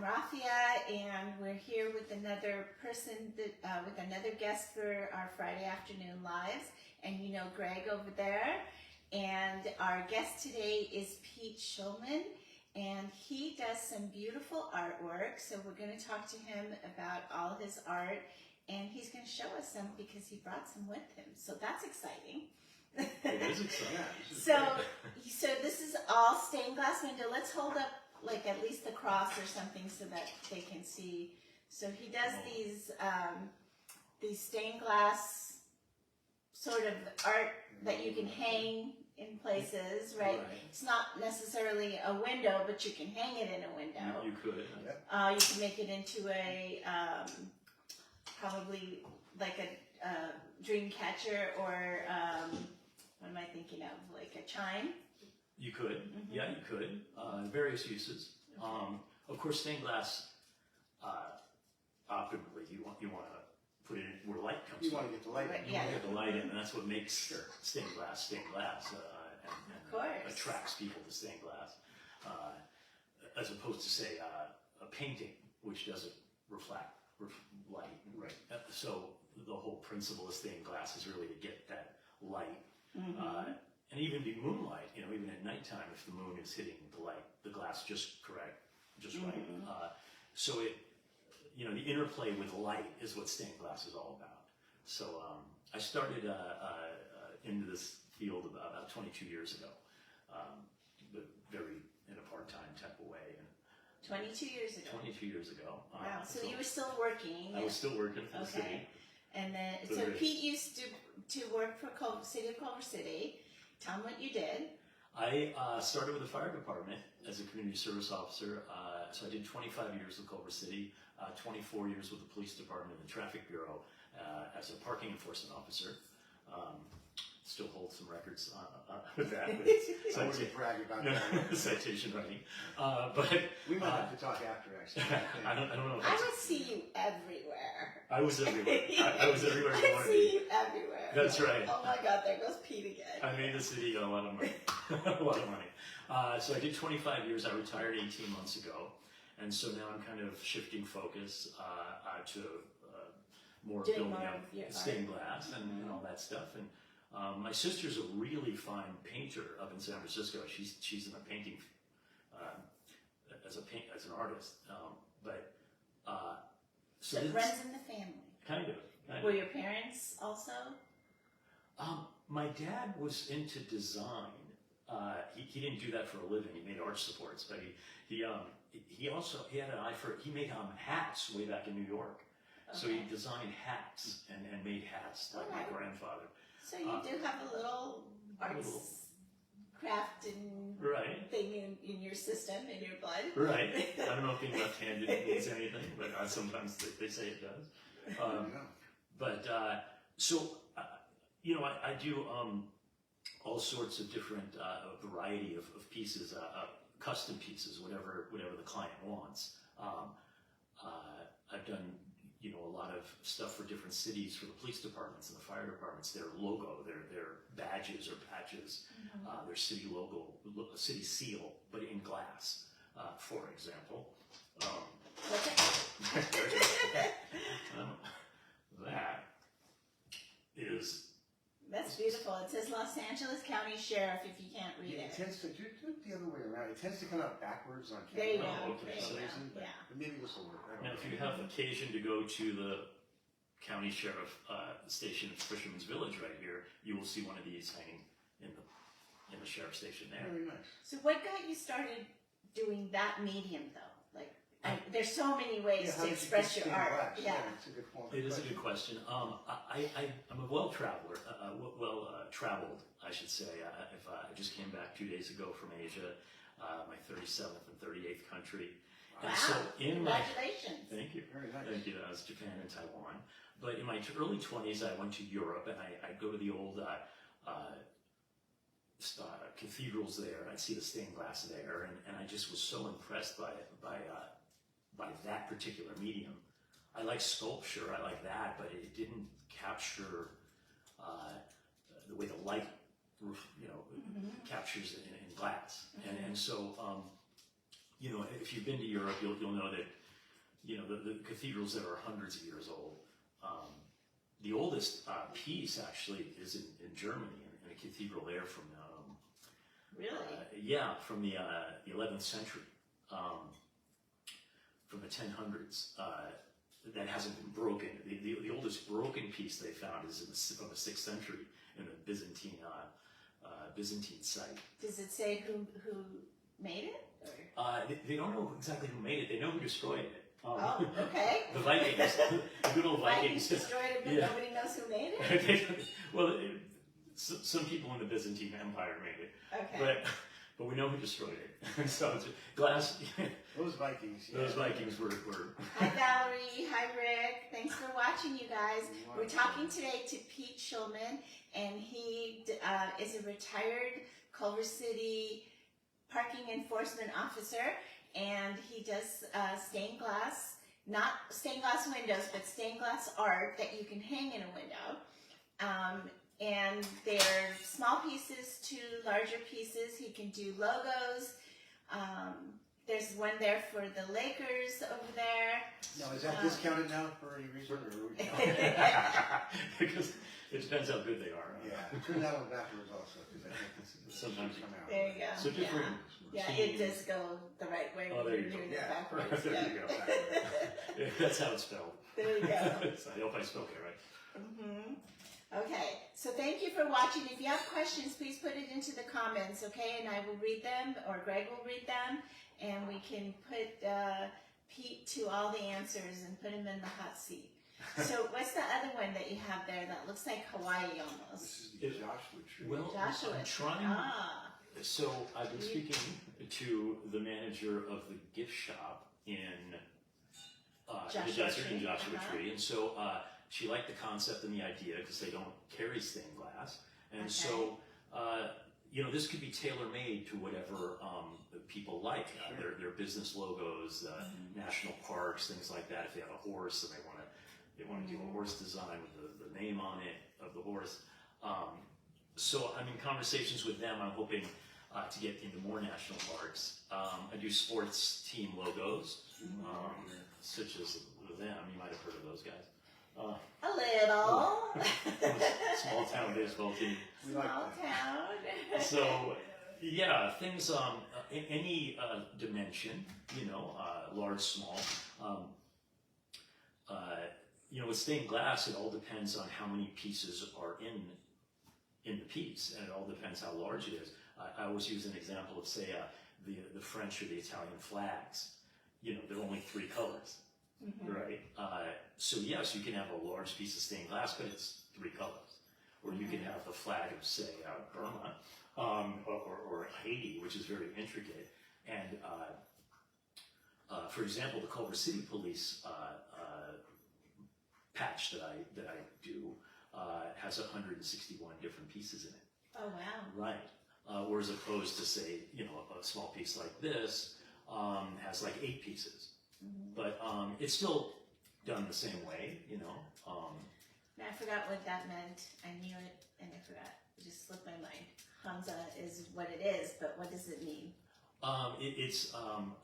Raffia, and we're here with another person, with another guest for our Friday afternoon lives. And you know Greg over there. And our guest today is Pete Shulman, and he does some beautiful artwork. So we're going to talk to him about all his art, and he's going to show us some because he brought some with him. So that's exciting. It is exciting. So this is all stained glass window. Let's hold up like at least the cross or something so that they can see. So he does these stained glass sort of art that you can hang in places, right? It's not necessarily a window, but you can hang it in a window. You could. You can make it into a probably like a dream catcher or what am I thinking of? Like a chime? You could. Yeah, you could. Various uses. Of course, stained glass, optimally, you want to put it in where light comes from. You want to get the light in. You want to get the light in, and that's what makes stained glass, and attracts people to stained glass. As opposed to, say, a painting, which doesn't reflect light. Right. So the whole principle of stained glass is really to get that light. And even be moonlight, even at nighttime, if the moon is hitting the glass just right. So the interplay with light is what stained glass is all about. So I started into this field about 22 years ago, but very in a part-time type of way. And 22 years ago. 22 years ago. Wow. So you were still working. I was still working for the city. And then, so Pete used to work for City of Culver City. Tell him what you did. I started with the fire department as a community service officer. So I did 25 years with Culver City, 24 years with the police department and the traffic bureau as a parking enforcement officer. Still hold some records with that. I wouldn't brag about that. Citation writing. But we might have to talk after, actually. I don't know. I would see you everywhere. I was everywhere. I was everywhere. I see you everywhere. That's right. Oh my God, there goes Pete again. I made the city a lot of money. A lot of money. So I did 25 years. I retired 18 months ago. And so now I'm kind of shifting focus to more building up stained glass and all that stuff. And my sister's a really fine painter up in San Francisco. She's in a painting as an artist. So it runs in the family. Kind of. Were your parents also? My dad was into design. He didn't do that for a living. He made arch supports, but he had an eye for. He made hats way back in New York. Okay. So he designed hats and made hats like my grandfather. So you do have a little arts craft and thing in your system, in your blood. Right. I don't know if being left-handed means anything, but sometimes they say it does. I do all sorts of different variety of pieces, custom pieces, whatever the client wants. I've done a lot of stuff for different cities, for the police departments and the fire departments. Their logo, their badges or patches, their city logo, city seal, but in glass, for example. That is. That's beautiful. It says Los Angeles County Sheriff if you can't read it. It tends to do it the other way around. It tends to come out backwards on camera. There you go. Okay. But maybe this will work. Now, if you have occasion to go to the county sheriff station at Fisherman's Village right here, you will see one of these hanging in the sheriff's station there. Very nice. So what got you started doing that medium though? There's so many ways to express your art. Yeah, it's a good point. It is a good question. I'm a well-traveler, traveled, I should say. I just came back 2 days ago from Asia, my 37th and 38th country. Wow! And so Congratulations. Thank you. Very nice. Thank you. That was Japan and Taiwan. But in my early 20s, I went to Europe, and I'd go to the old cathedrals there. I'd see the stained glass there, and I just was so impressed by that particular medium. I like sculpture, I like that, but it didn't capture the way the light, captures it in glass. And so, you know, if you've been to Europe, you'll know that, you know, the cathedrals that are hundreds of years old. The oldest piece actually is in Germany, in a cathedral there from Really? yeah, from the 11th century, from the 1000s. That hasn't been broken. The oldest broken piece they found is from the 6th century in the Byzantine site. Does it say who made it? Or? They don't know exactly who made it. They know who destroyed it. Oh, okay. The Vikings, the good old Vikings. Destroyed it, but Yeah. nobody knows who made it? Well, some people in the Byzantine Empire made it, Okay. but we know who destroyed it. So it's glass. Those Vikings. Yeah. Those Vikings were. Hi Valerie, hi Rick. Thanks for watching, you guys. We're talking today to Pete Shulman, and he is a retired Culver City parking enforcement officer, and he does stained glass, not stained glass windows, but stained glass art that you can hang in a window. And they're small pieces to larger pieces. He can do logos. There's one there for the Lakers over there. Now, is that discounted now for any reason? Or Because it depends how good they are. yeah, turn that one backwards also, because I think this Sometimes come out. There you go. So different. Yeah, it does go the right way. Oh, there you go. Doing it Yeah. backwards. There Yeah. you go. Yeah, that's how it's spelled. There you go. I hope I spelled it right. Okay, so thank you for watching. If you have questions, please put it into the comments, okay? And I will read them, or Greg will read them, and we can put Pete to all the answers and put him in the hot seat. So what's the other one that you have there that looks like Hawaii almost? This is the Joshua tree. Well, Joshua. I'm trying. Ah, So I've been speaking to the manager of the gift shop in the Joshua desert in Tree, Joshua uh-huh. Tree, and so she liked the concept and the idea because they don't carry stained glass, and Okay. so you know, this could be tailor made to whatever people like. Their business logos, national parks, things like that. If they have a horse and they want to do a horse design with the name on it of the horse. So I'm in conversations with them. I'm hoping to get into more national parks. I do sports team logos, such as them. You might have heard of those guys. a little. Small town baseball team. We like Small that. town. So yeah, things in any dimension, you know, large, small. You know, with stained glass, it all depends on how many pieces are in the piece, and it all depends how large it is. I always use an example of, say, the French or the Italian flags. You know, there are only 3 colors, right? So yes, you can have a large piece of stained glass, but it's 3 colors. Or you can have the flag of, say, Burma or Haiti, which is very intricate. And for example, the Culver City Police patch that I do has 161 different pieces in it. Oh, wow. Right. Whereas opposed to, say, you know, a small piece like this has like 8 pieces. But it's still done the same way, you know. I forgot what that meant. I knew it, and I forgot. It just slipped my mind. Hamza is what it is, but what does it mean? It's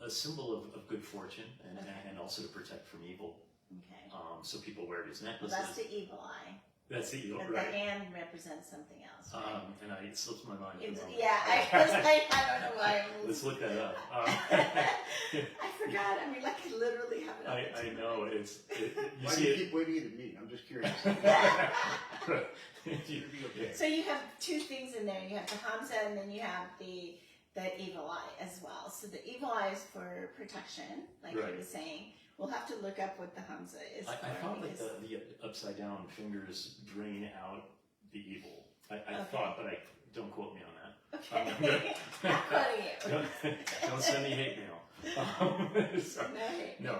a symbol of good fortune Okay. and also to protect from evil. Okay. So people wear it as Well, necklaces. that's the evil eye. That's the evil, But right? the hand represents something else, right? And it slips my mind. at the moment. Yeah, I was like, I don't know why. Let's look that up. I forgot. I mean, like I literally have it on the I tip of know my head. you Why do see you it. keep waving it at me? I'm just curious. Right. You'll be okay. So you have 2 things in there. You have the Hamza, and then you have the evil eye as well. So the evil eye is for protection, like Right. you were saying. We'll have to look up what the Hamza is I for. thought like because- the upside down fingers drain out the evil. I Okay. thought, but don't quote me on that. Okay. Not quoting you. Don't send me hate mail. So, No hate. no,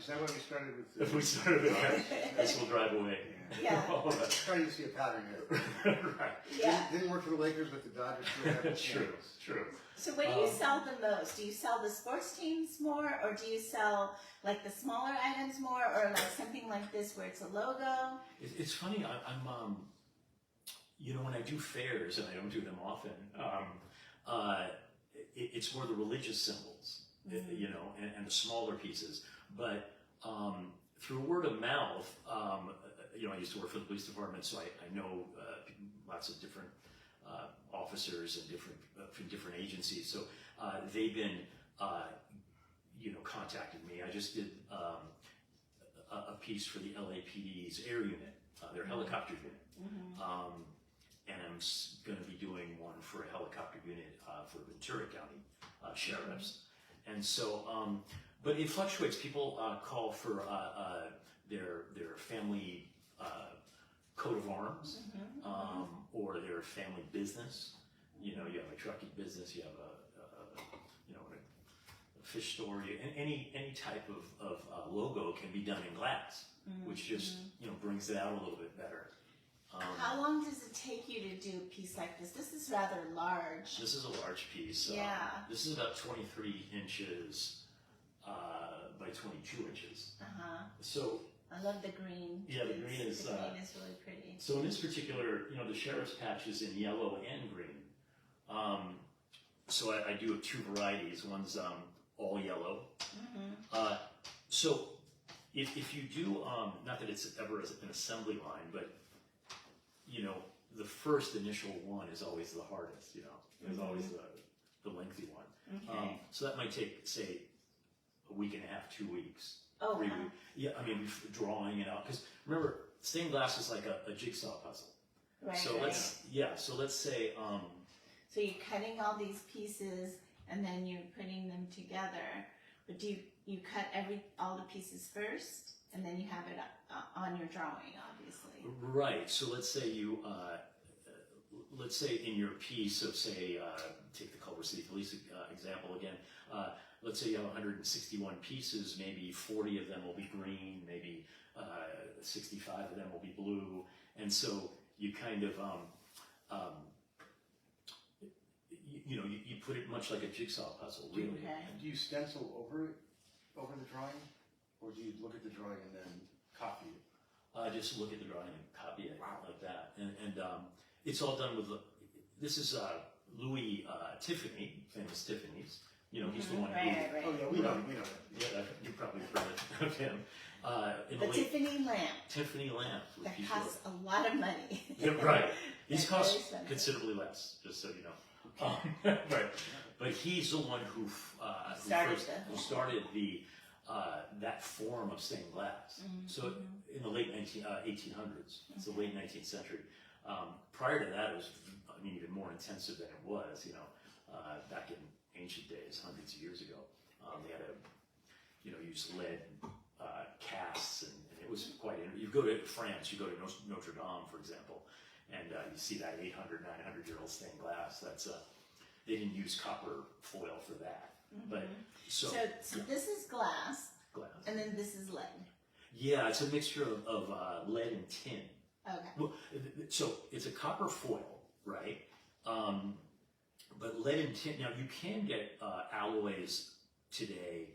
Is that why we started with? if we started with that, this will drive away. Yeah. All of that. Trying to see a pattern here. Right. Yeah. Didn't work for the Lakers, but the Dodgers still have a True, chance. true. So what do you sell the most? Do you sell the sports teams more, or do you sell like the smaller items more, or like something like this where it's a logo? It's funny. I'm you know, when I do fairs, and I don't do them often, it's more the religious symbols. you know, and the smaller pieces. But through word of mouth, you know, I used to work for the police department, so I know lots of different officers and from different agencies. So they've been, you know, contacted me. I just did a piece for the LAPD's air unit, their helicopter unit. And I'm going to be doing one for a helicopter unit for Ventura County sheriffs. And so, but it fluctuates. People call for their family coat of arms, or their family business. You know, you have a trucking business, you have you know, a fish store, any type of logo can be done in glass, which just, you know, brings it out a little bit better. How long does it take you to do a piece like this? This is rather large. This is a large piece. Yeah. This is about 23 inches by 22 inches. So I love the green. Yeah, the green is really pretty. So in this particular, you know, the sheriff's patch is in yellow and green. So I do have two varieties. One's all yellow. So if you do, not that it's ever an assembly line, but you know, the first initial one is always the hardest. You know, it's always the lengthy one. So that might take, say, a week and a half, 2 weeks. Oh, 3 wow. weeks. Yeah, I mean, drawing it out. Because remember, stained glass is like a jigsaw puzzle. Right. So let's say. So you're cutting all these pieces and then you're putting them together. But do you cut all the pieces first and then you have it on your drawing, obviously. Right. So let's say let's say in your piece of, say, take the Culver City Police example again. Let's say you have 161 pieces, maybe 40 of them will be green, maybe 65 of them will be blue, and so you kind of, you know, you put it much like a jigsaw puzzle, really. Do you stencil over the drawing, or do you look at the drawing and then copy it? Just look at the drawing and copy it like that, and it's all done with. This is Louis Tiffany, famous Tiffany's. You know, he's the one who. Right. Oh yeah, we know that. Yeah, you probably heard of him. The Tiffany lamp. Tiffany lamp. That costs a lot of money. Yeah, right. These They're cost very expensive. considerably less, just so you know. Right. But he's the one who started the that form of stained glass. So in the late 1800s, it's the late 19th century. Prior to that, it was, I mean, even more intensive than it was. You know, back in ancient days, hundreds of years ago, they had to, you know, use lead casts, and it was quite. You go to France, you go to Notre Dame, for example, and you see that 800, 900-year-old stained glass. That's they didn't use copper foil for that, but so this is glass, and then this is lead. Yeah, it's a mixture of lead and tin. Okay. Well, so it's a copper foil, right? But lead and tin. Now you can get alloys today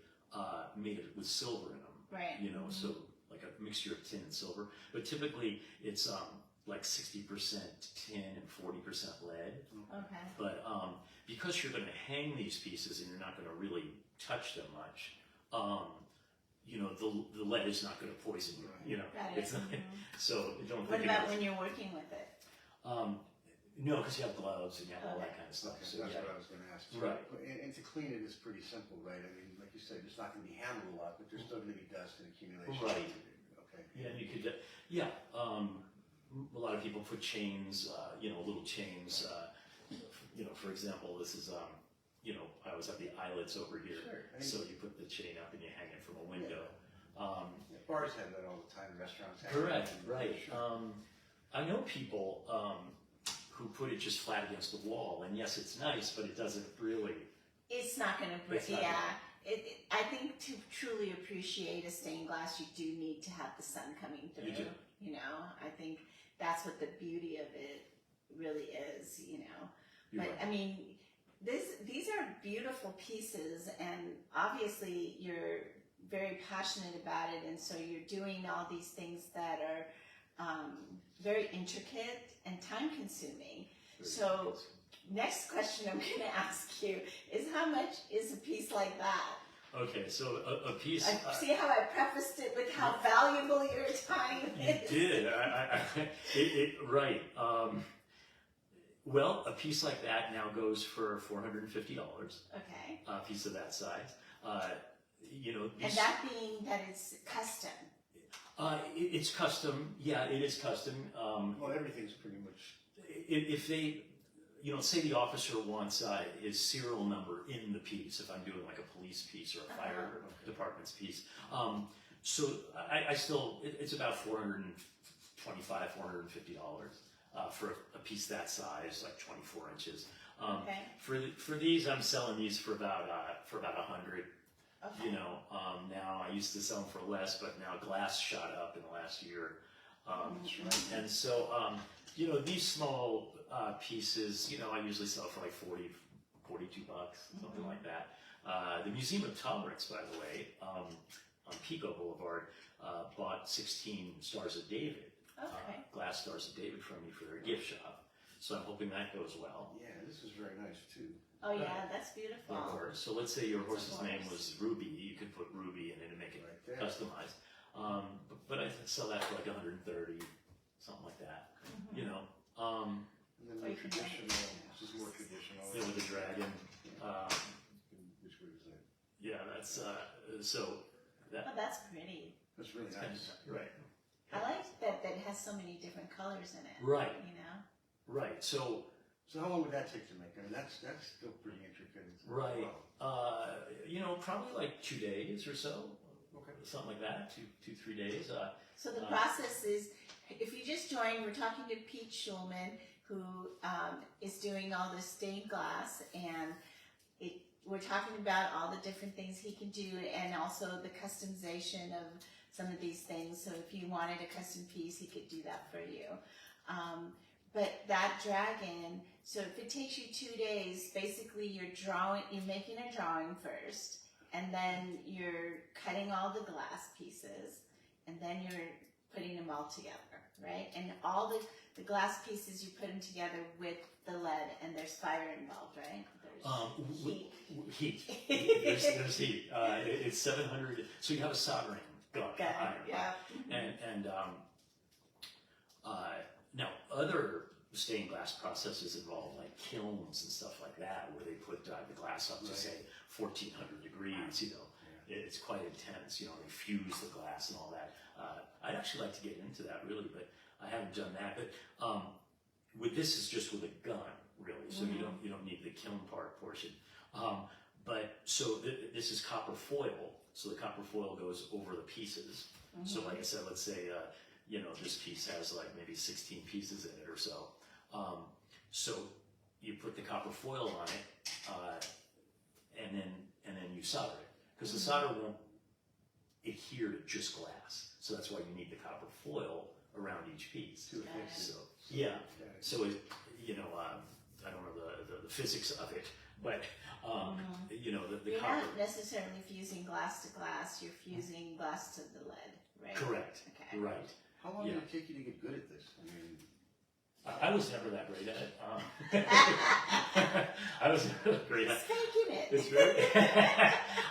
made with silver in them. Right. You know, so like a mixture of tin and silver. But typically it's like 60% tin and 40% lead. Okay. But because you're going to hang these pieces and you're not going to really touch them much, you know, the lead is not going to poison you. You know, Got it. it's not, so don't. What think about when you're working with it? No, because you have gloves and you have all that kind of stuff. Okay, So that's yeah. what I was going to ask. Right. And to clean it is pretty simple, right? I mean, like you said, it's not going to be handled a lot, but there's still going to be dust and accumulation. Right. Okay. Yeah, and you could, a lot of people put chains, you know, little chains. You know, for example, this is, you know, I always have the eyelets over here. Sure. So you put the chain up and you hang it from a window. Yeah, bars have that all the time. Restaurants have Correct, that. right. Sure. I know people who put it just flat against the wall, and yes, it's nice, but it doesn't really. It's not going to break. It's not Yeah. I think to truly appreciate a stained glass, you do need to have the sun coming through. You do. You know, I think that's what the beauty of it really is. You know, You're but right. I mean, these are beautiful pieces, and obviously you're very passionate about it, and so you're doing all these things that are very intricate and time consuming. So next question I'm going to ask you is how much is a piece like that? Okay, so a piece. See how I prefaced it with how valuable your time is? You did. Right. Well, a piece like that now goes for $450. Okay. A piece of that size. And that being that it's custom. It's custom. Yeah, it is custom. Well, everything's pretty much. If they, say the officer wants his serial number in the piece, if I'm doing like a police piece or a fire department's piece. So I still, it's about $425, $450 for a piece that size, like 24 inches. Okay. For these, I'm selling these for about 100. Okay. Now I used to sell them for less, but now glass shot up in the last year. That's right. And so, these small pieces, I usually sell for like 40, $42, something like that. The Museum of Tolerance, by the way, on Pico Boulevard, bought 16 Stars of David, glass Stars of David from me for their gift shop. So I'm hoping that goes well. Yeah, this is very nice too. Oh yeah, that's beautiful. Of course. So let's say your horse's name was Ruby. You could put Ruby in it and make it Right there. customized. But I sell that for like 130, something like that. And then more you can traditional. make it. This is more traditional. With the dragon. Which way is that? Yeah, that's so that. Oh, that's pretty. That's really nice. Right. I like that it has so many different colors in it. Right. Right. So how long would that take to make? I mean, that's still pretty intricate. right. Wow. Probably like 2 days or so. Okay. Something like that. 3 days. So the process is, if you just joined, we're talking to Pete Shulman, who is doing all this stained glass, and we're talking about all the different things he can do, and also the customization of some of these things. So if you wanted a custom piece, he could do that for you. But that dragon, so if it takes you 2 days, basically you're making a drawing first, and then you're cutting all the glass pieces, and then you're putting them all together, right? And all the glass pieces, you put them together with the lead, and there's fire involved, right? There's heat. Heat. There's heat. It's 700. So you have a soldering gun. Iron. Yeah. And now other stained glass processes involve like kilns and stuff like that, where they put the glass up to say 1400 degrees. It's quite intense. They fuse the glass and all that. I'd actually like to get into that really, but I haven't done that. But with this is just with a gun, really. So you don't need the kiln portion. But so this is copper foil. So the copper foil goes over the pieces. So like I said, let's say this piece has like maybe 16 pieces in it or so. So you put the copper foil on it, and then you solder it, because the solder won't adhere to just glass. So that's why you need the copper foil around each piece. To affix it. So yeah. So it, I don't know the physics of it, but the You're copper. not necessarily fusing glass to glass, you're fusing glass to the lead, right? Correct. Okay. Right. How long did it take you to get good at this? I mean, I was never that great at it. I was never great at it. Faking it. It's very.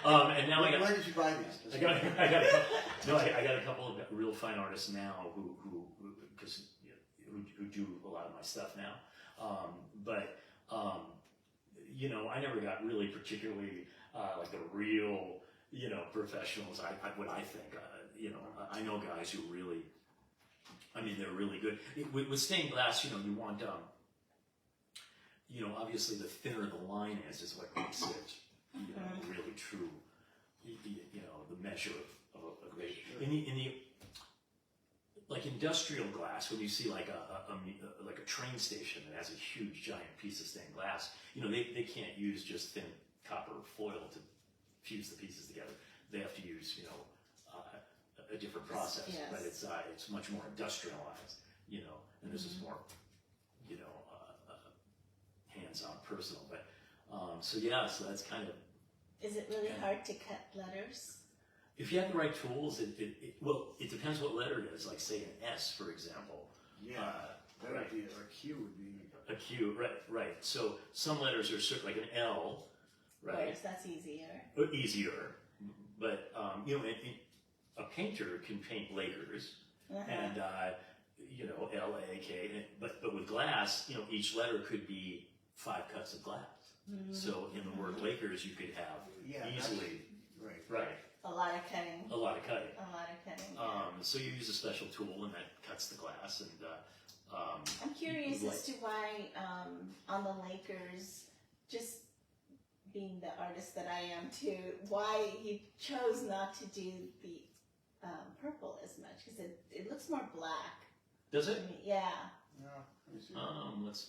And now where did you buy these? I got a couple of real fine artists now who do a lot of my stuff now. But I never got really particularly like the real professionals. What I think. I know guys who really. I mean, they're really good. With stained glass, you want, obviously the thinner the line is what makes it, really true, the measure of a great. In the like industrial glass, when you see like a train station that has a huge giant piece of stained glass, they can't use just thin copper foil to fuse the pieces together. They have to use, a different process, but it's much more industrialized, and this is more, hands-on, personal. But so that's kind of. Is it really hard to cut letters? If you have the right tools, it depends what letter it is. Like say an S, for example. Yeah, that would be, or Q would be. A Q, right. So some letters are like an L, right? Yes, that's easier. Easier, but a painter can paint Lakers, and LAK. But with glass, each letter could be 5 cuts of glass. So in the word Lakers, you could have easily right. A lot of cutting. A lot of cutting. So you use a special tool, and that cuts the glass. And I'm curious as to why on the Lakers, just being the artist that I am too, why you chose not to do the purple as much, because it looks more black. Does it? Yeah. No, let me see.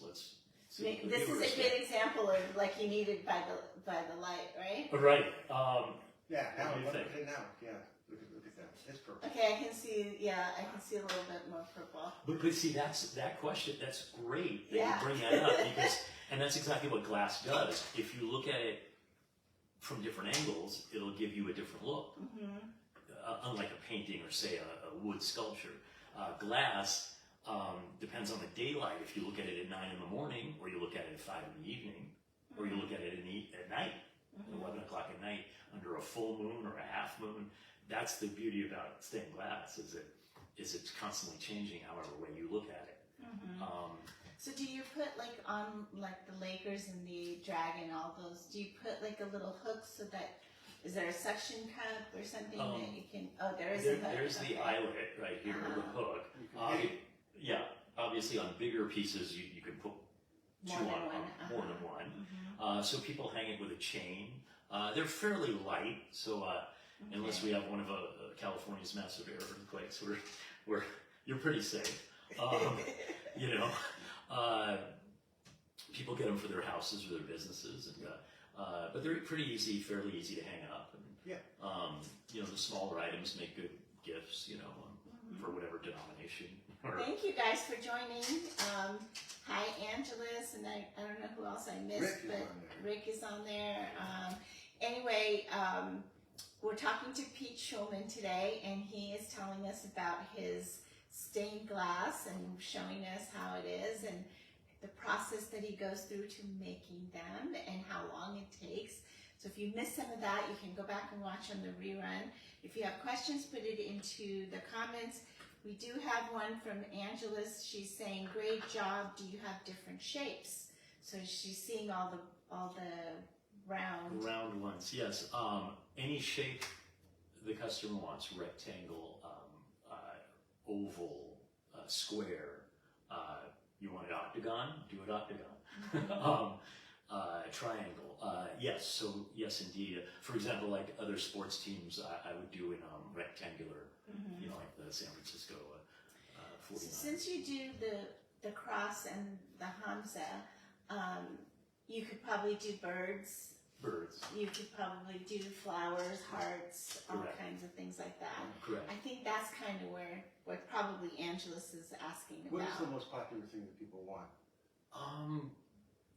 Let's see. This is a good example of like you need it by the light, right? Right. Yeah, now, What do you look think? at it now. Yeah, look at that. It's purple. Okay, I can see. Yeah, I can see a little bit more purple. But see, that question. That's great that Yeah. you bring that up and that's exactly what glass does. If you look at it from different angles, it'll give you a different look. Unlike a painting or say a wood sculpture, glass depends on the daylight. If you look at it at 9 in the morning, or you look at it at 5 in the evening, or you look at it at night, at 11 o'clock at night, under a full moon or a half moon. That's the beauty about stained glass, is it's constantly changing however way you look at it. So do you put like on like the Lakers and the Dragon, all those? Do you put like a little hook so that is there a suction cup or something that you can? Oh, there is a hook. There's the eyelet right here, the hook. Obviously on bigger pieces you can put More than one. So people hang it with a chain. They're fairly light, so unless we have one of California's massive earthquakes, you're pretty safe. People get them for their houses or their businesses, and but they're fairly easy to hang up. And, the smaller items make good gifts, for whatever denomination. Thank you guys for joining. Hi, Angelus, and I don't know who else I missed, Rick is on there. Anyway, we're talking to Pete Shulman today, and he is telling us about his stained glass and showing us how it is and the process that he goes through to making them and how long it takes. So if you missed some of that, you can go back and watch on the rerun. If you have questions, put it into the comments. We do have one from Angelus. She's saying, "Great job. Do you have different shapes?" So she's seeing all the round ones. Yes. Any shape the customer wants: rectangle, oval, square. You want it octagon? Do it octagon. Triangle. Yes. So yes, indeed. For example, like other sports teams, I would do in rectangular. Like the San Francisco 49ers. Since you do the cross and the Hamza, you could probably do birds. You could probably do flowers, hearts, all kinds of things like that. Correct. I think that's kind of what probably Angelus is asking about. What is the most popular thing that people want?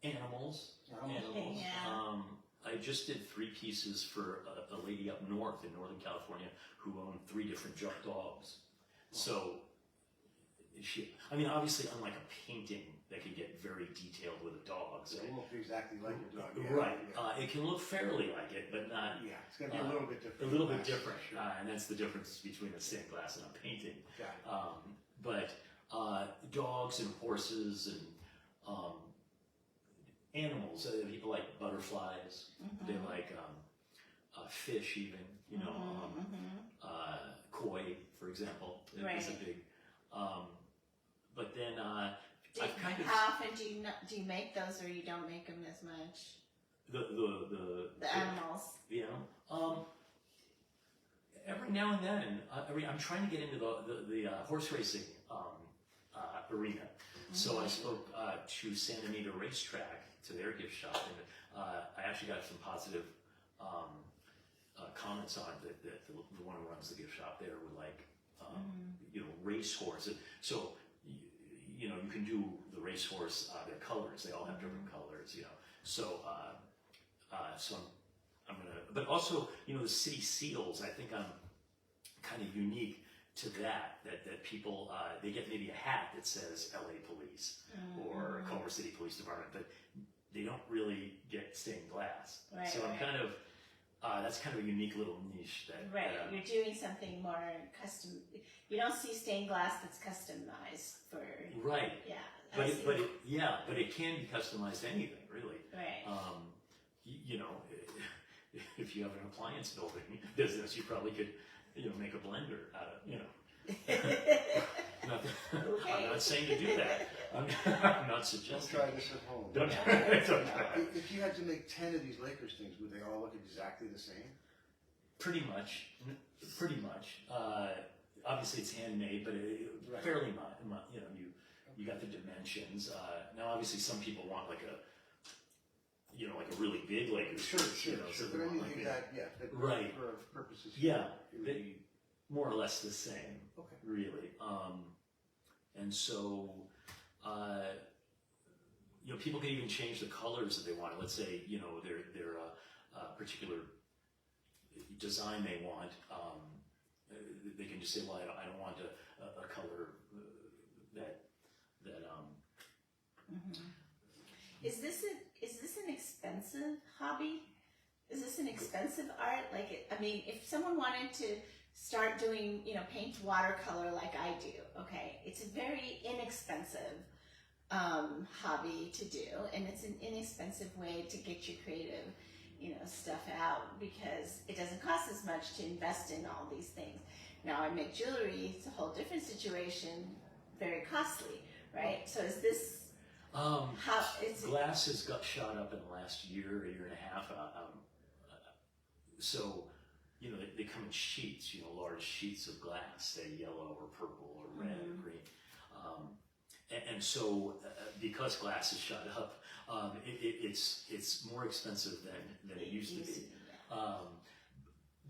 Animals. Yeah. I just did 3 pieces for a lady up north in Northern California who owned 3 different dogs. So, obviously, unlike a painting that could get very detailed with a dog. So it won't be exactly like your dog. Right. It can look fairly like it, but not. Yeah, it's going to be a little bit different. A little bit different, and that's the difference between a stained glass and a painting. But dogs and horses and animals. People like butterflies. They like fish, even. Koi, for example, is a big. But then how often do you make those, or you don't make them as much? The animals. The animal. Every now and then, I'm trying to get into the horse racing arena. So I spoke to Santa Anita Racetrack, to their gift shop, and I actually got some positive comments on it that the one who runs the gift shop there would like racehorse. And so you can do the racehorse, their colors. They all have different colors. So so I'm gonna. But also the city seals. I think I'm kind of unique to that people, they get maybe a hat that says LA Police or Culver City Police Department, but they don't really get stained glass. Right, so I'm right. kind of, that's kind of a unique little niche that. Right, you're doing something more custom. You don't see stained glass that's customized for. Right. Yeah. But it can be customized to anything, really. Right. You know, if you have an appliance building business, you probably could, make a blender out of, Okay. I'm not saying to do that. I'm not suggesting. Don't try this at home. Don't try it. Don't try it. If you had to make 10 of these Lakers things, would they all look exactly the same? Pretty much. Obviously, it's handmade, but Right. fairly much. You got the dimensions. Now, obviously, some people want like a really big Lakers. Sure. So they But want anything but Right. for purposes Yeah. it would be more or less the same. okay. Really. And so, people can even change the colors that they want. Let's say, their particular design they want. They can just say, well, I don't want a color that. Is this an expensive hobby? Is this an expensive art? If someone wanted to start doing, paint watercolor like I do, okay, it's a very inexpensive hobby to do, and it's an inexpensive way to get your creative, stuff out, because it doesn't cost as much to invest in all these things. Now I make jewelry; it's a whole different situation, very costly, right? So is this how is it? Glass has got shot up in the last year and a half. So, they come in sheets, large sheets of glass, say yellow or purple or red or green. And so, because glass is shot up, it's more expensive than it used to be.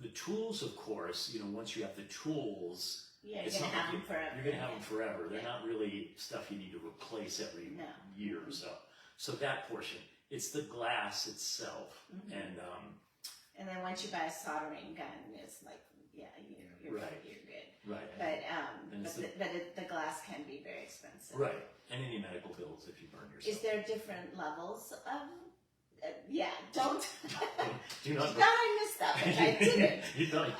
The tools, of course, once you have the tools, Yeah, it's you're gonna not have like them forever. You're gonna have them forever. They're not really stuff you need to replace every year or so. So that portion, it's the glass itself, And then once you buy a soldering gun, it's like, you're Right. you're good. right, But the glass can be very expensive. right, and any medical bills if you burn yourself. Is there different levels of? Don't. Do not. Thought I missed that, but I didn't. You don't.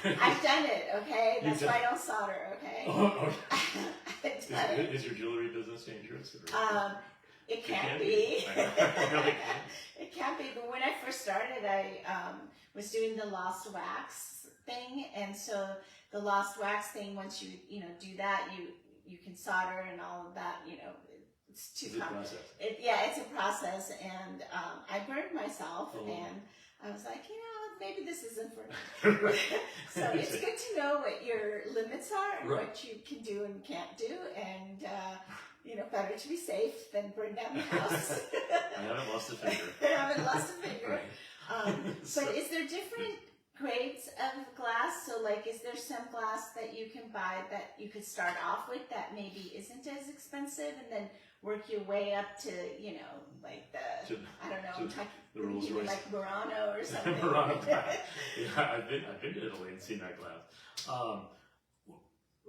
I've done it. Okay, that's You've why I don't solder. Okay. Oh, okay. I've done it. Is your jewelry business dangerous? It can be. be. Really? It can be, but when I first started, I was doing the lost wax thing, and so the lost wax thing, once you do that, you can solder and all of that. It's too It's a process. It's a process, and I burned myself, Oh. and I was like, maybe this isn't for me. So it's good to know what your limits are and Right. what you can do and can't do, and better to be safe than burn down the house. I haven't lost a finger. I haven't lost a finger. Right. But is there different grades of glass? So, is there some glass that you can buy that you could start off with that maybe isn't as expensive, and then work your way up to, I don't know, the Rolls Royce. like Murano or something. Murano glass. Yeah, I've been to Italy and seen that glass.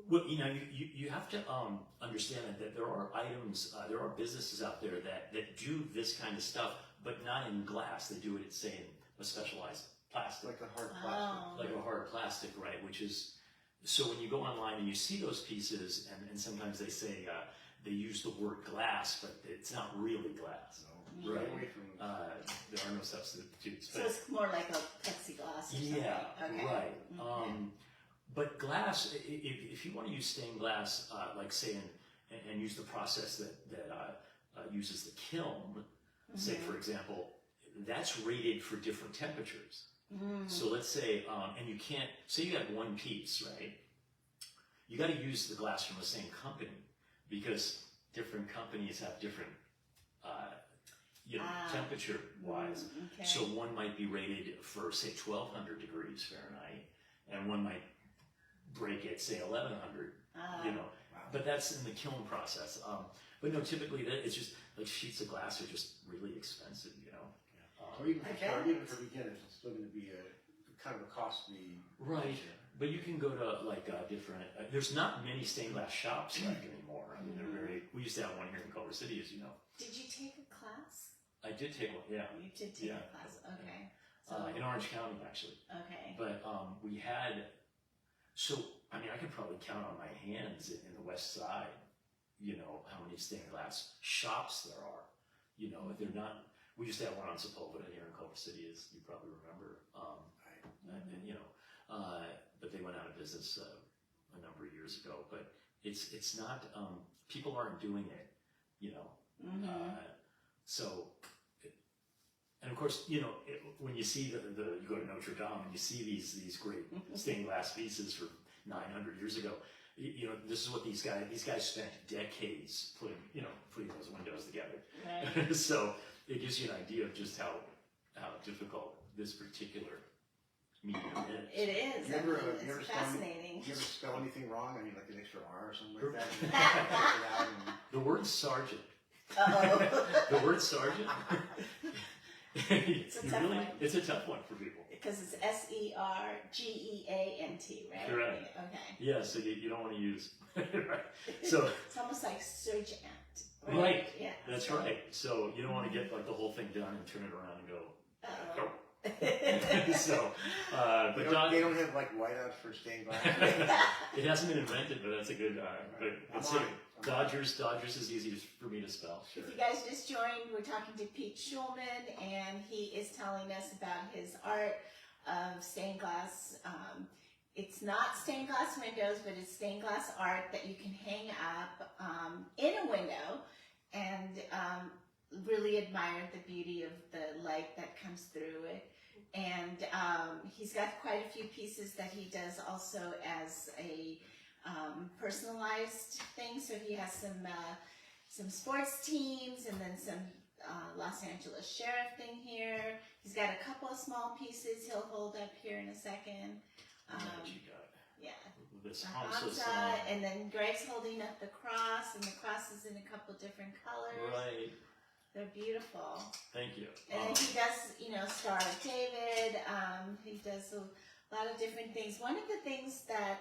Well, you have to understand that there are items, there are businesses out there that do this kind of stuff, but not in glass. They do it, say, in a specialized plastic. Like a hard plastic. Like a hard plastic, right? Which is, so when you go online and you see those pieces, and sometimes they say they use the word glass, but it's not really glass. No. Right. Stay away from those. There are no substitutes. So it's more like a plexiglass or something. Yeah, Okay. right. Okay. But glass, if you want to use stained glass, like say, and use the process that uses the kiln, say for example, that's rated for different temperatures. So let's say, and you can't, say you have one piece, right? You got to use the glass from the same company, because different companies have different, temperature wise. Okay. So one might be rated for, say, 1200 degrees Fahrenheit, and one might break at, say, 1100, but that's in the kiln process. But no, typically it's just, like, sheets of glass are just really expensive, Or even for beginners, it's still going to be a kind of a costly. Right. But you can go to like different. There's not many stained glass shops left anymore. I mean, they're very. We used to have one here in Culver City, as you know. Did you take a class? I did take one. Yeah. You did take a class. Okay. In Orange County, actually. Okay. But we had. So I mean, I could probably count on my hands in the West Side. You know how many stained glass shops there are. You know, they're not. We used to have one on Sepulveda here in Culver City, as you probably remember. And, you know, but they went out of business a number of years ago. But it's not. People aren't doing it. You know. So. And of course, you know, when you see you go to Notre Dame and you see these great stained glass pieces from 900 years ago, you know, this is what these guys spent decades putting those windows together. Right. So it gives you an idea of just how difficult this particular medium is. It is. You ever It's fascinating. You ever spell anything wrong? I mean, like an extra R or something like that? The word sergeant. Uh-oh. The word sergeant. It's a tough one. It's a tough one for people. Because it's SERGEANT, right? Correct. Okay. Yeah, so you don't want to use right. So it's almost like surgeant. Right. Yeah. That's right. So you don't want to get like the whole thing done and turn it around and go. Uh-oh. So, but they don't have like whiteouts for stained glass. It hasn't been invented, but that's a good. But Dodgers is easy for me to spell. Sure. If you guys just joined, we're talking to Pete Shulman, and he is telling us about his art of stained glass. It's not stained glass windows, but it's stained glass art that you can hang up in a window and really admire the beauty of the light that comes through it. And he's got quite a few pieces that he does also as a personalized thing. So he has some sports teams and then some Los Angeles Sheriff thing here. He's got a couple of small pieces he'll hold up here in a second. What you got? Yeah. This Hamza, and then Greg's holding up the cross, and the cross is in a couple different colors. Right. They're beautiful. Thank you. And then he does, Star of David. He does a lot of different things. One of the things that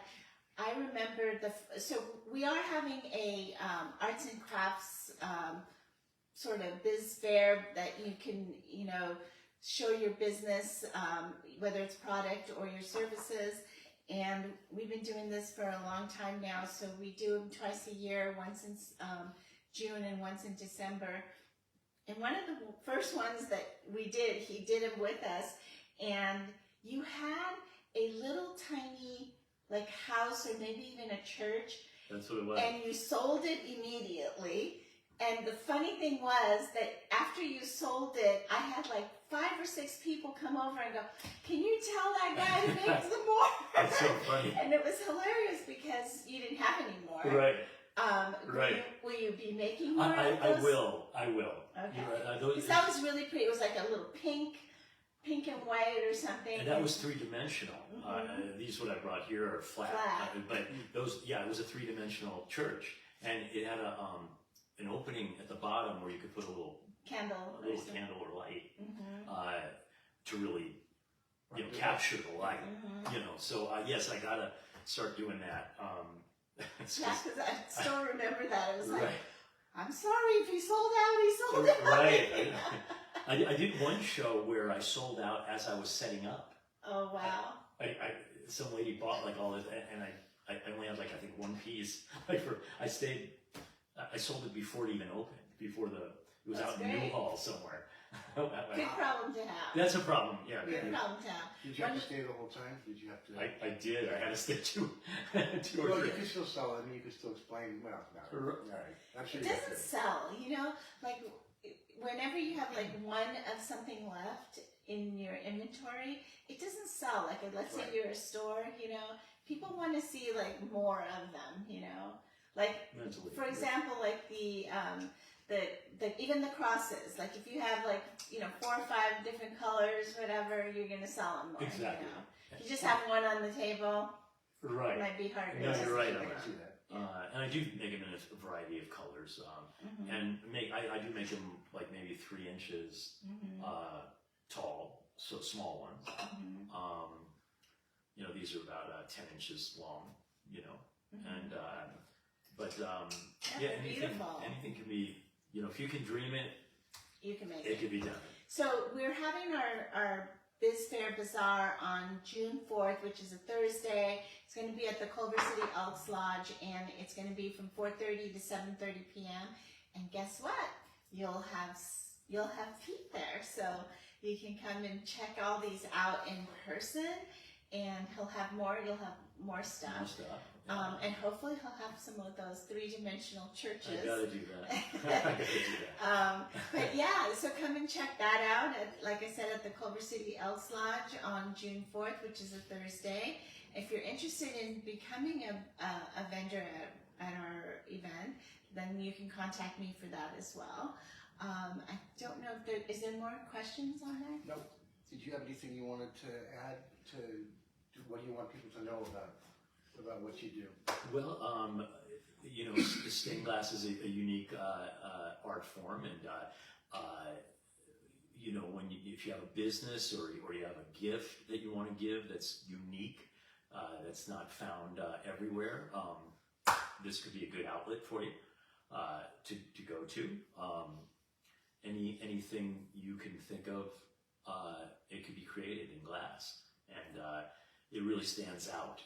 I remember, so we are having a arts and crafts sort of biz fair that you can, show your business, whether it's product or your services. And we've been doing this for a long time now. So we do them twice a year, once in June and once in December. And one of the first ones that we did, he did them with us. And you had a little tiny house or maybe even a church. That's what it was. And you sold it immediately. And the funny thing was that after you sold it, I had 5 or 6 people come over and go, "Can you tell that guy to make some more?" That's so funny. And it was hilarious because you didn't have any more. Right. Right. Will you be making more of those? I will. Okay. That was really pretty. It was like a little pink and white or something. And that was 3-dimensional. These what I brought here are flat. But those, it was a 3-dimensional church, and it had an opening at the bottom where you could put a little candle or light to really capture the light. So yes, I gotta start doing that. Because I still remember that. It was like, I'm sorry if he sold out, he sold out. Right. I did one show where I sold out as I was setting up. Oh, wow. Some lady bought all this, and I only had I think one piece. I sold it before it even opened, it was out in Newhall somewhere. Good problem to have. That's a problem, yeah. Good problem to have. Did you have to stay the whole time? Did you have to? I did. I had to stay two or well, three. You could still sell it. I mean, you could still explain. Well, no. Right. I'm sure it doesn't sell, whenever you have one of something left in your inventory, it doesn't sell. Let's say you're a store, people want to see more of them, Mentally, for example, even the crosses. If you have 4 or 5 different colors, whatever, you're gonna sell them more. Exactly. If you just have one on the table, right, it might be harder. No, you're right. I can see that. And I do make them in a variety of colors, and I do make them maybe 3 inches tall, so small ones. these are about 10 inches long, and they're anything, beautiful. anything can be, if you can dream it, You can make it can be done. So we're having our Biz Fair Bazaar on June 4th, which is a Thursday. It's going to be at the Culver City Elks Lodge, and it's going to be from 4:30 to 7:30 p.m. And guess what? You'll have Pete there, so you can come and check all these out in person, and you'll have more stuff. More stuff. Yeah. And hopefully he'll have some of those three-dimensional churches. I gotta do that. I gotta do that. But yeah, so come and check that out. Like I said, at the Culver City Elks Lodge on June 4th, which is a Thursday. If you're interested in becoming a vendor at our event, then you can contact me for that as well. I don't know if is there more questions on that? No. Did you have anything you wanted to add to what do you want people to know about what you do? Well, the stained glass is a unique art form, and if you have a business or you have a gift that you want to give that's unique, that's not found everywhere, this could be a good outlet for you to go to. Anything you can think of, it could be created in glass, and it really stands out.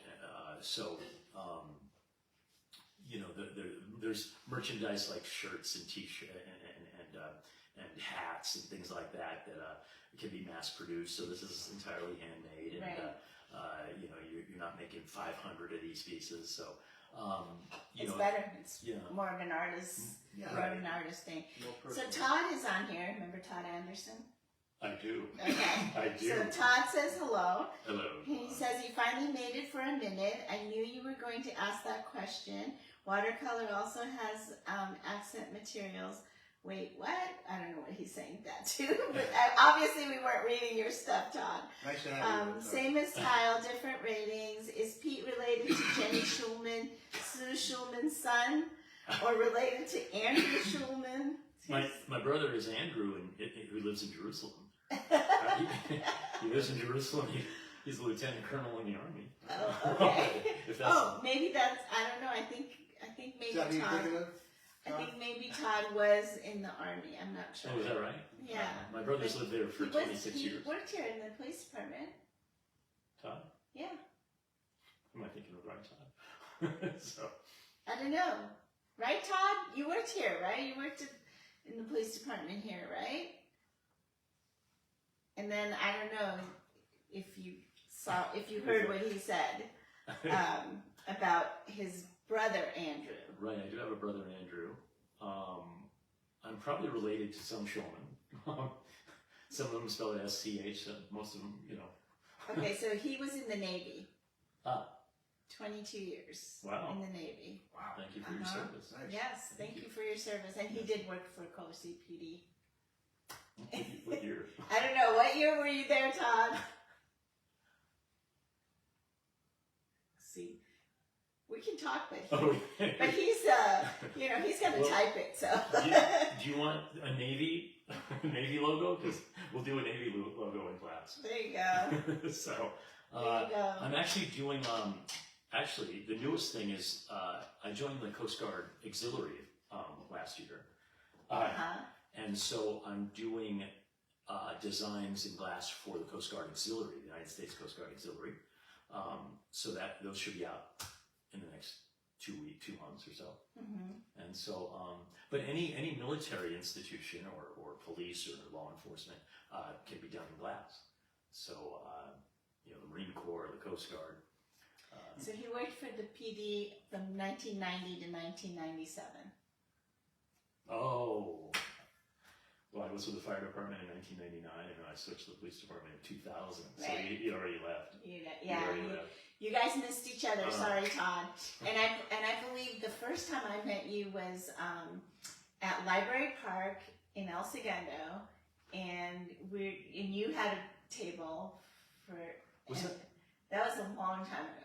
There's merchandise like shirts and t-shirts and hats and things like that can be mass produced. So this is entirely handmade, and Right. you're not making 500 of these pieces. So It's better. It's Yeah. more of an artist, Yeah. more of an artist thing. No So personal. Todd is on here. Remember Todd Anderson? I do. Okay. I do. So Todd says hello. Hello. He says you finally made it for a minute. I knew you were going to ask that question. Watercolor also has accent materials. Wait, what? I don't know what he's saying that to, but obviously we weren't reading your stuff, Todd. Nice to have you. Same as tile, different ratings. Is Pete related to Jenny Shulman, Sue Shulman's son, or related to Andrew Shulman? My brother is Andrew, who lives in Jerusalem. He lives in Jerusalem. He's a lieutenant colonel in the army. Oh, okay. If that's, Maybe that's, I don't know. I think maybe Is that who you're Todd. thinking of? I think maybe Todd was in the army. I'm not sure. oh, is that right? Yeah. My brother's lived there for 26 he years. worked here in the police department. Todd? Yeah. Am I thinking of right Todd? So. I don't know. Right, Todd? You worked here, right? You worked in the police department here, right? And then I don't know if you heard what he said about his brother Andrew. Right, I do have a brother, Andrew. I'm probably related to some Shulman. Some of them spell it S-C-H, most of them, Okay, so he was in the Navy. Ah. 22 years. Wow. In the Navy. Wow. Thank you for your service. Nice. Yes, thank you for your service. And he did work for Culver City PD. What year? I don't know. What year were you there, Todd? See, we can talk, but he's he's gonna Well, type it. So do you want a Navy logo? Because we'll do a Navy logo in class. there you go. So There you go. I'm actually doing. Actually, the newest thing is I joined the Coast Guard Auxiliary last year. And so I'm doing designs in glass for the Coast Guard Auxiliary, the United States Coast Guard Auxiliary. So those should be out in the next 2 months or so. Mm-hmm. And so, but any military institution or police or law enforcement can be done in glass. So, the Marine Corps, the Coast Guard. So he worked for the PD from 1990 to 1997. Oh. Well, I was with the fire department in 1999, and then I switched to the police department in 2000. So Right. you already left. Yeah, you guys missed each other. Sorry, Todd. And I believe the first time I met you was at Library Park in El Segundo, and you had a table for. That was a long time ago.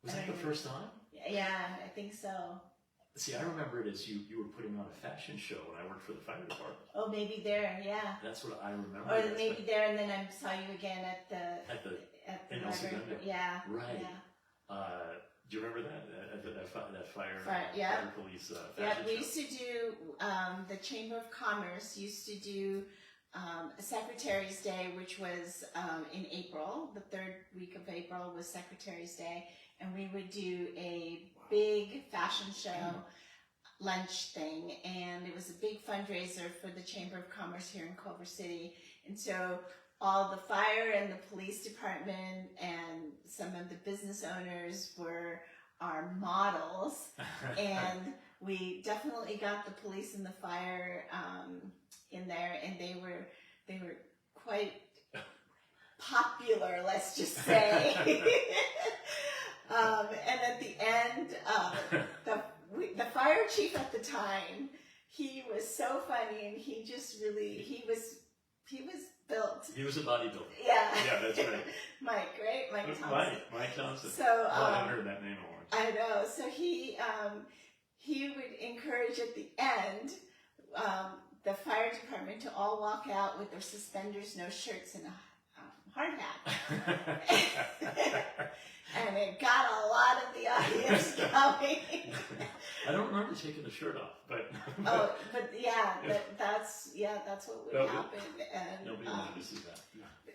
Was that the first time? Yeah, I think so. See, I remember it as you were putting on a fashion show when I worked for the fire department. Oh, maybe there, yeah. That's what I remember. Or maybe there, and then I saw you again at the at the In El library. Segundo. Yeah. Right. Yeah. Do you remember that fire Yeah. fire police Yeah, fashion we show? used to do, the Chamber of Commerce used to do Secretary's Day, which was in April. The third week of April was Secretary's Day. And we would do a big fashion show lunch thing. And it was a big fundraiser for the Chamber of Commerce here in Culver City. And so all the fire and the police department and some of the business owners were our models. And we definitely got the police and the fire in there, and they were quite popular, let's just say. And at the end, the fire chief at the time, he was so funny, and he just really he was built. He was a bodybuilder. Yeah. Yeah, that's right. Mike Thompson. Mike Thompson. So I haven't heard that name in a long time. I know. So he would encourage at the end the fire department to all walk out with their suspenders, no shirts, and a hard hat. And it got a lot of the audience going. I don't remember taking the shirt off, but but yeah, that's what would happen. And nobody wanted to see that.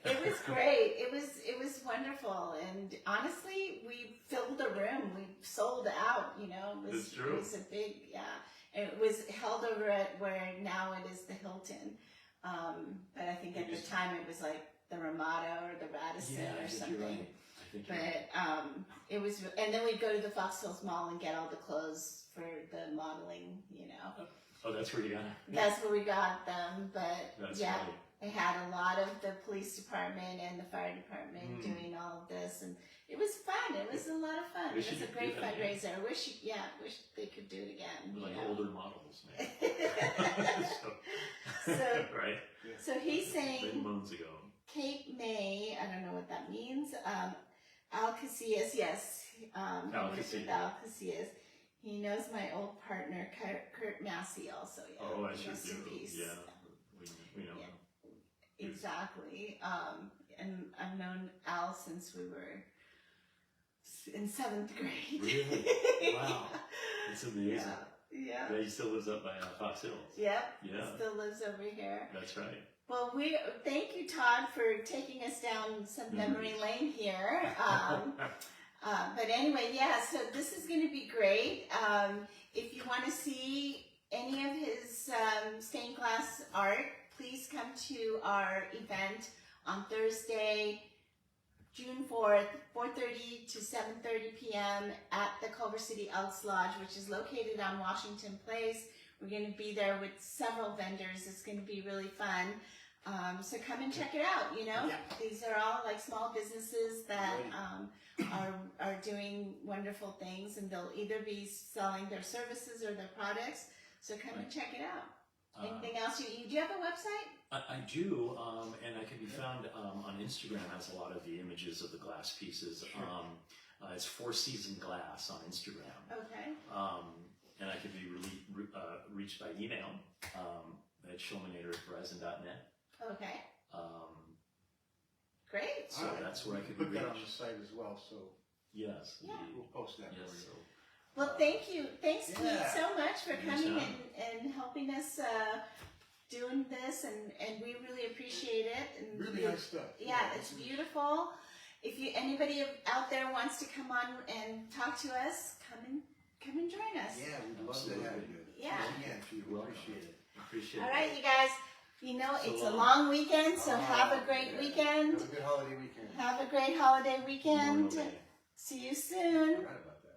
it was great. It was wonderful, and honestly, we filled the room. We sold out. You know, it was a big And it was held over at where now it is the Hilton, but I think at the time it was like the Ramada or the Radisson or something. Right. But it was, and then we'd go to the Fox Hills Mall and get all the clothes for the modeling. You know. Oh, that's where you got it. That's where we got them, but That's yeah. funny. I had a lot of the police department and the fire department doing all of this, and it was fun. It was a lot of fun. It was a great fundraiser. I wish they could do it again. Like older models, man. So, right? So he's saying Many moons ago. Cape May. I don't know what that means. Alcacellas, yes. Alcacellas. He knows my old partner, Kurt Massey, also. Yeah. Oh, I sure Rest in do. peace. Yeah, we know him. Exactly. And I've known Al since we were in 7th grade. Really? Wow. It's amazing. Yeah. Yeah, he still lives up by Fox Hills. Yep. Yeah. He still lives over here. That's right. Well, thank you, Todd, for taking us down some memory lane here. But anyway, so this is going to be great. If you want to see any of his stained glass art, please come to our event on Thursday, June 4th, 4:30 to 7:30 p.m. at the Culver City Elks Lodge, which is located on Washington Place. We're going to be there with several vendors. It's going to be really fun. So come and check it out. You know, these are all like small businesses that are doing wonderful things, and they'll either be selling their services or their products. So come and check it out. Anything else? Do you have a website? I do, and I can be found on Instagram. Has a lot of the images of the glass pieces. It's 4 Season Glass on Instagram. Okay. And I can be reached by email at shulmanator@verizon.net. Okay. Great. So that's where I could be put that on reached. the site as well. So yes, Yeah. indeed. we'll post that Yes. for you. So, Well, thank you. Thanks, Pete, so much for coming Anytime. and helping us doing this, and we really appreciate it. And Really nice stuff. Yeah, it's beautiful. If anybody out there wants to come on and talk to us, come and join us. Yeah, we'd love to have you. Yeah. Thanks again, Pete. We Welcome. appreciate it. Appreciate All it. right, you guys. You know, So it's a long. long weekend, so have a great Yeah. weekend. Have a good holiday weekend. Have a great holiday weekend. Memorial Day. See you soon. Forgot about that.